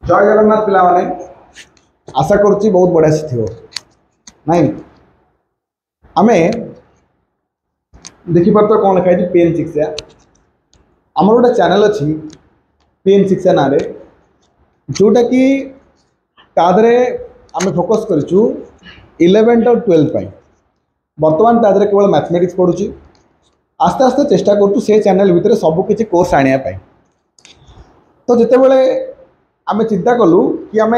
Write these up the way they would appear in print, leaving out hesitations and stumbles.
जय जगन्नाथ पिला माने आशा करुच्ची बहुत बढ़िया से थी नाई आमे देखिपार तो कौन लिखाई पीएन शिक्षा आमर गोटे चैनल अच्छी पीएन शिक्षा ना जोटा कि तादरे आम फोकस करूँ 11th और 12th बर्तमान तादरे केवल मैथमेटिक्स पढ़ुची आस्ते आस्ते चेष्टा करूँ से चैनल भितर सबकि कोर्स आने तो जिते बड़े आम चिंता कलु कि आम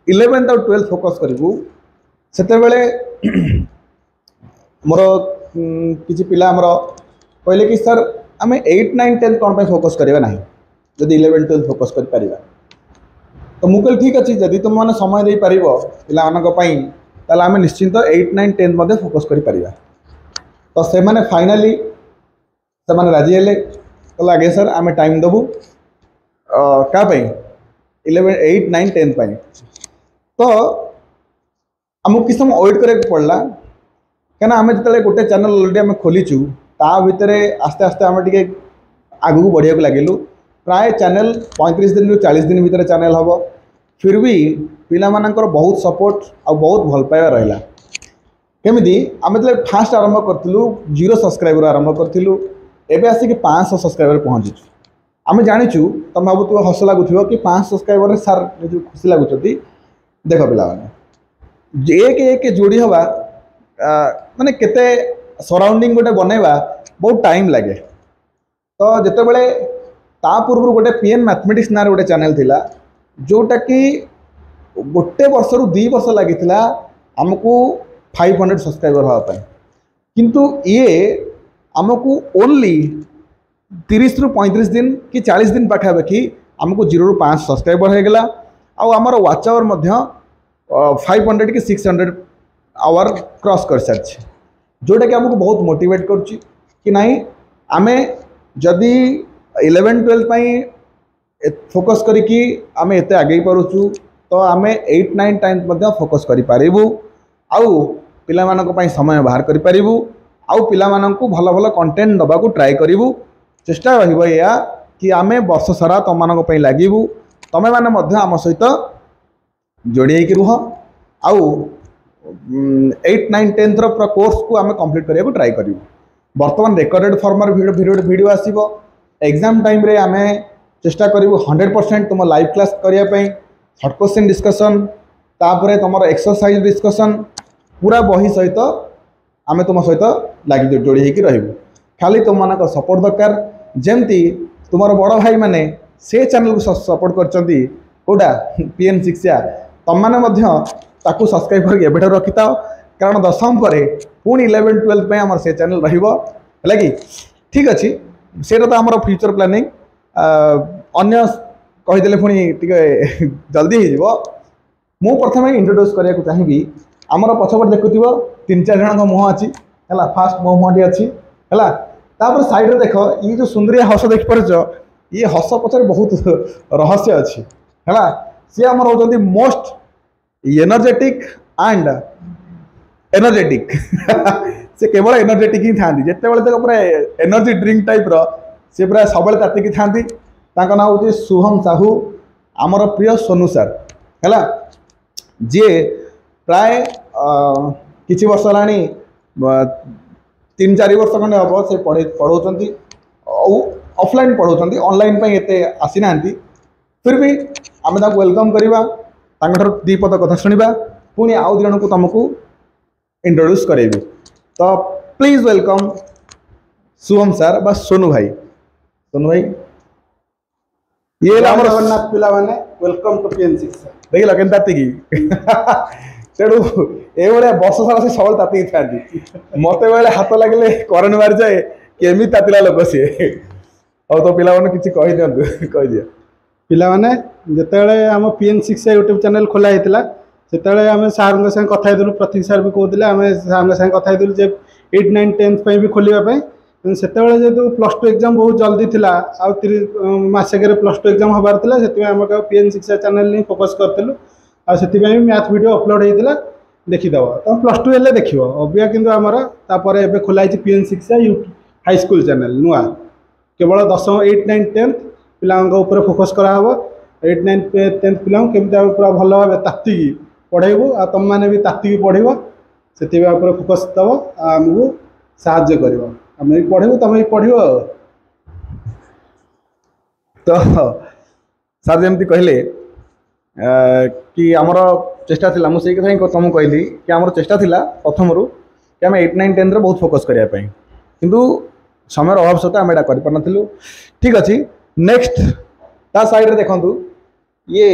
11th और 12th फोकस करूँ से मोर किसी पिला आमर कहले कि सर आम 8, 9, 10 कौन पे फोकस करवा ना जदि 11, 12 फोकस कर पारिबा तो मुझे कहली ठीक अच्छे जदि तुम मैंने समय दे पार पाला आम निश्चिंत 8, 9, 10 मध्य फोकस कर पारिबा तो से मैंने फाइनाली से मैंने राजी हेले कहला आगे सर आम टाइम देबू क्या 11, 8, 9, 10 पाई तो आमको किस समय वेट करा पड़ा क्या आम जो गोटे चैनल अलरेडी आम खोलीचु ता भितर आस्ते आस्ते आम टे आगू बढ़िया लगिलु प्राय चैनल 35 दिन रु 40 दिन भितर चैनल हम फिर भी पिला मानकर बहुत सपोर्ट आ बहुत भल पाइबा रहा केमी आम जो फास्ट आरंभ करूँ 0 सब्सक्राइबर आरंभ करूँ एवं आसिक 500 सब्सक्राइबर पहुँचीचु आम जाचु तुम भावुव हस लगुथ कि 500 सब्सक्राइबर सार जो खुशी लगुच देख पे एक जोड़ी हवा माने केते सराउंडिंग गोटे बनैबा बहुत टाइम लगे तो जिते बड़े ता पूर्व गोटे पीएन मैथमेटिक्स ना गोटे चैनल थिला जोटा कि गोटे वर्ष रु 2 वर्ष लगी आमको 500 सब्सक्राइबर हाँपाई किंतु ये आमको ओनली 30 रु 35 दिन कि 40 दिन पाखापाखि आमको 0 रु 5 सब्सक्राइबर हो गला आमर वाच आवर 500 कि 600 आवर क्रॉस कर सारी जोटा कि आमको बहुत मोटिवेट करुच्ची कि नहीं आमे जदि 11, 12 फोकस करिकी आमे एते आगे पारुचु तो आमे 8, 9 टाइम मध्य फोकस करि पारिबु आउ पिला मानक पई समय बाहर करि पारिबु आउ पिला मानक भल भल कंटेंट दबा को ट्राई करिबु चेष्टा रहिबो या कि आमे वर्ष सारा तुम मानक पई लागिबु तमे माने मध्य आम सहित जोड़ी होकर रुह आउ 8, 9, 10 पूरा कोर्स को आम कंप्लीट करने को ट्राई करूँ बर्तमान रेकर्डेड फॉर्मर वीडियो आसीबो एग्जाम टाइम रे आम चेष्टा करूँ 100% तुम लाइव क्लास करने शॉर्ट क्वेश्चन डिस्कशन तापर तुम एक्सरसाइज डिस्कशन पूरा बही सहित आम तुम सहित लगी जोड़ी होकर रही खाली तुम मान सपोर्ट दरकार जमती तुम बड़ भाई मैंने से चैनल को सपोर्ट करचंती कोडा पीएन शिक्षा तुम मैंने ताकू सब्सक्राइब करके रखी था कारण 10th पर पुणी 11, 12 पे आम से चैनल रही ठीक अच्छे से तो आम फ्यूचर प्लानिंग अन्य कहीदे पुणी टे जल्दी हो मु प्रथम इंट्रोड्यूस करने को चाहिए आमर पछपट देखुव 3-4 जन मुह अच्छी है फास्ट मो मुहटी अच्छी है साइड देख ये जो सुंदरिया हस देख पार्च ये हस पचर बहुत रहस्य अच्छी है सी आम होती मोस्ट एनर्जेटिक एंड एनर्जेटिक से केवल एनर्जेटिक ही था जिते बड़े तक पूरा एनर्जी ड्रिंक टाइप सी पूरा सब तातिकी था ना हूँ शुभम साहू आमर प्रिय सोनू सर है जी प्राय किछि वर्ष है 3-4 वर्ष खंडे हम से पढ़ाऊँ ऑफलाइन पढ़ाऊँ ऑनलाइन एते आसी ना फिर भी आम वेलकम करवा दी पद कथा शुणा पुणी आउ जन को तुमको इंट्रोड्यूस करेबी तो प्लीज वेलकम शुभम सर बा सोनू भाई ये जगन्नाथ पिला माने वेलकम टू पीएन शिक्षा देखिल के तातिकी तेणु ये वर्ष सारा से सब तातिकी था मत बेले हाथ लगे करेन्ट मारी जाए केमी तातिला लोक सी और तो पिला कि कही दिया पिला माने जिते आम पीएन शिक्षा यूट्यूब चैनल खोला होता से आम सार संगे कथा प्रतीक सार भी कहते आम सार संगे कथा 8, 9, 10 भी खोलने से जेहतु +2 एग्जाम बहुत जल्दी थिला मसक +2 एग्जाम हबार से आम पीएन शिक्षा चैनल ही फोकस करूँ आती मैथ वीडियो अपलोड होता देखीदब तुम +2 हेल्ले देख अबिया कि आमर तापर एवं खोलाई पीएन शिक्षा हाईस्कूल चैनल नुआ केवल 10, 8, 9, 10 पिला फोकस कराव 8 9 10th पिला केमती आम पूरा भल भाव तात्तिकी पढ़ेबू आ तुम मैंने भी तात्तिकी पढ़ से फोकस दब आमको साहाଯ୍य कर आम भी पढ़ू तुम भी पढ़। तो सार जमी कहले कि आमर चेष्टा थिला मुझे कथा ही तुमको कहली कि आमर चेष्टा थिला प्रथम रु कि आम 8 9 10 बहुत फोकस करने किंतु समय अभाव सहित आम एटा कर ठीक अच्छे। नेक्स्ट ता साइड देखु ये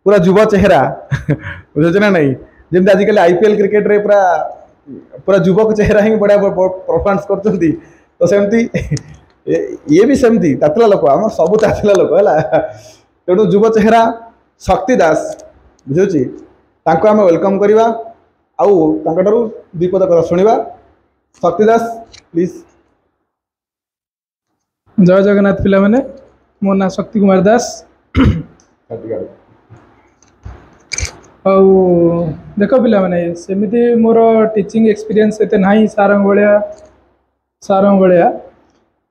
पूरा युवा चेहरा बुझे ना नहीं जमी आजिकल आईपीएल क्रिकेट रे पूरा पूरा युवक चेहरा ही बढ़िया परफॉर्मेंस करते तो सेमती ये भी सेमती तातिला लोक आम सब तातिला लोक है तेणु युव चेहरा शक्ति दास बुझे आम वेलकम करवा आउ दुई पद कथा शुणा। शक्ति दास प्लीज। जय जगन्नाथ पिला माने मो ना शक्ति कुमार दास देख पिला माने सेमिति मोर टीचिंग एक्सपीरियंस एते नाही सारंग भलिया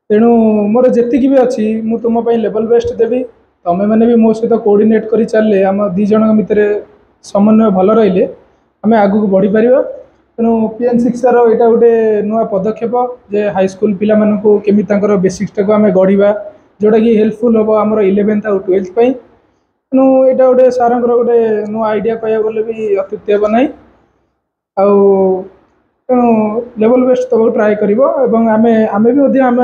तेणु मोर जेतिकी भी अच्छी मु तुम लेवल बेस्ट देवी तमें मैंने भी मो सहित कोऑर्डिनेट करी चलले आम दी जन भितर समन्वय भल रहिले आम आगू बढ़ी पार। तेणु पीएन शिक्षार यहाँ गोटे नुआ पदक्षेप जे हाई स्कूल पिला मानकु केमी तांकर बेसिक्सटा को आम गढ़ा जोटा कि हेल्पफुल हम आम 11th और 12th पाई। तेणु यहाँ गोटे सार गोटे नुआ आइडिया कह गले भी अत्युक्ति हे ना तेणु लेवल बेस्ट तक ट्राए कर आम भी आम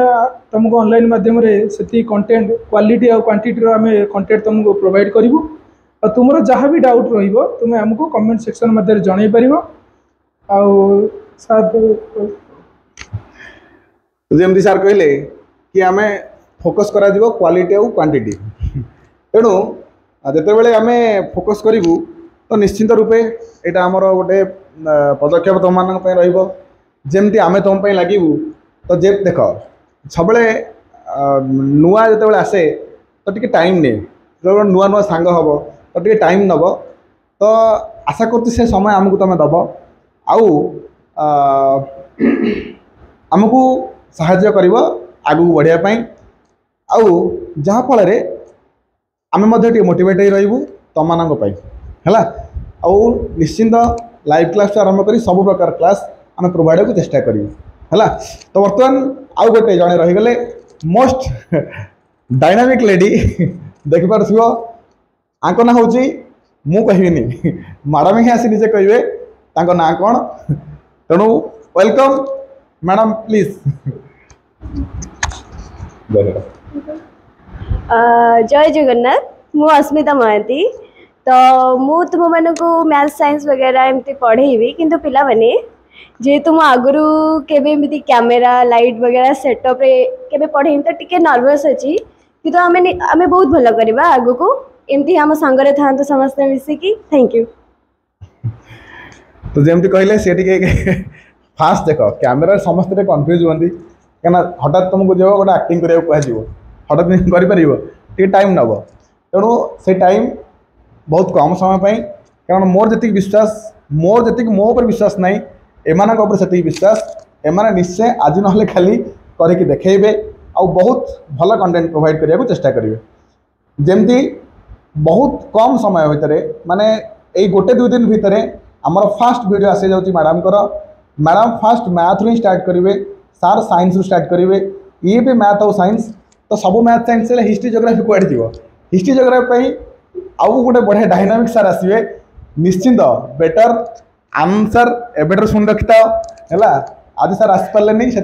तुमको ऑनलाइन माध्यम से कंटेंट क्वालिटी और क्वांटिटी आम कंटेंट तुमको प्रोवाइड करूँ और तुम जहाँ भी डाउट रुमें आमको कमेंट सेक्शन मध्य जन पार जमी सार कहले कि आम फोकस करा क्वालिटी और क्वांटिटी तेणु जिते आम फोकस करूँ तो निश्चिंत रूपे यहाँ आमर गोटे पदक्षेप तुम मान रमती आम तुम लगे तो जे देख सब नुआ जो आसे तो टी टाइम ने जो नुआ नुआ सांग हम तो टी टाइम नब तो आशा कर समय आमको तुम दब आमको साहाय्य कर आगू बढ़ापी आउ आम मोटिवेट रही तुम मानी है निश्चिंत लाइव क्लास आरंभ कर सब प्रकार क्लास आम प्रोवाइड को चेष्टा करूँ है। तो बर्तमान आउ गोटे जड़े रहीगले मोस्ट डायनामिक लेडी देखिपार आंक ना हूँ मु कहनी मैडम ही आसी निजे कहे ना कौन तेणु वेलकम मैडम प्लीज। जय जगन्नाथ मु अस्मिता महांती तो मु तुम मानक मैथ साइंस वगैरह एमती पढ़ेबी किंतु पिला माने जेहेतु मु आगुरु केबे एमती कैमेरा लाइट वगैरह सेटअप रे केबे पढ़ेनी तो टिके नर्वस अछि किंतु आमे बहुत भल करबा आगु को एमती हम संगरे थांतो समस्त मिसिकी थैंक यू। तो जमी कहले सी फास्ट देख कैमेरा समस्त कन्फ्यूज होती क्या हठात तुमको जो गोटे एक्टिंग करा कह हठात कर टाइम नब तेणु से टाइम बहुत कम समय कारण मोर जी विश्वास मोर जी मो पर विश्वास ना एम से विश्वास एम निश्चय आज ना खाली करके देखेबे आ बहुत भल कंटेंट प्रोवाइड करने को चेष्टा करेंगे जमती बहुत कम समय भितर माने यही गोटे दुई दिन भितर आमर फास्ट वीडियो आसी जाऊँगी मैडम फास्ट मैथ रू स्टार्ट करेंगे सार साइंस रू स्टार्ट करेंगे ये भी मैथ और साइंस तो सब मैथ साइंस हिस्ट्री जोग्राफी कड़े जीव हिस्ट्री जोग्राफी आउ गोटे बढ़िया डायनामिक सार आसवे निश्चिंत बेटर आंसर एबेटर शुणी रखी था है आज सार आसपारे से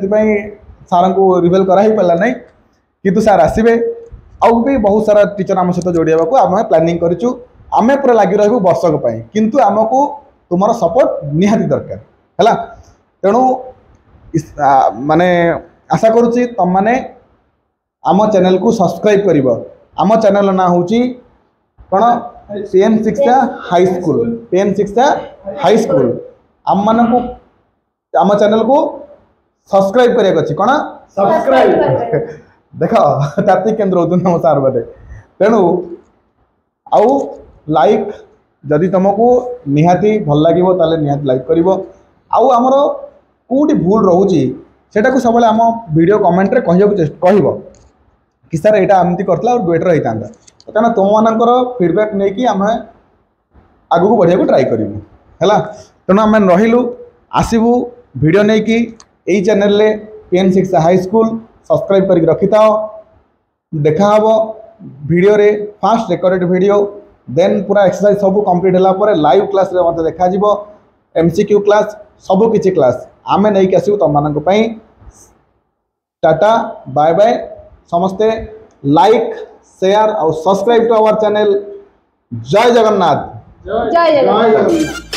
सार को रिवेल करा पारा ना किंतु सार आसवे आउ भी बहुत सारा टीचर आम सहित जोड़ाक आम प्लानिंग करूँ आम पूरा लगी रही वर्षक किंतु आमको तुम सपोर्ट निहाती दरकार है तेणु माने आशा करुच्ची तुम मैंने आम चैनल को सब्सक्राइब कर आम चैनल ना हूँ कौन पीएन शिक्षा हाई स्कूल पीएन शिक्षा हाई स्कूल आम मान को आम चैनल को सब्सक्राइब करिया अछि कौन सब्सक्राइब देख ताती केन्द्र होम सार बटे तेणु आउ लाइक जदि तुमको निहाती भल लगे ताले निहाती लाइक कर आमर कौटी भूल रोचे सेटा सब आम वीडियो कमेंट रे कह कि सर यहाँ एमती करता और बेटर होता कहीं तुम मानकर फीडबैक नहीं कि आम आग को बढ़िया ट्राए करूँ है। तेणु आम रहीलु आसबू भिड नहीं कि यही channel PN6 high school subscribe कर रखी था। देखा वीडियो रे फास्ट रिकॉर्डेड वीडियो देन पूरा एक्सरसाइज सब कंप्लीट है लाइव क्लास रे मत देखा MCQ क्लास सब किछि क्लास आमे नहीं कि आसू तुम मानक पई। टाटा बाय बाय समस्ते लाइक शेयर और सब्सक्राइब टू आवर चैनल। जय जगन्नाथ। जय जगन्नाथ।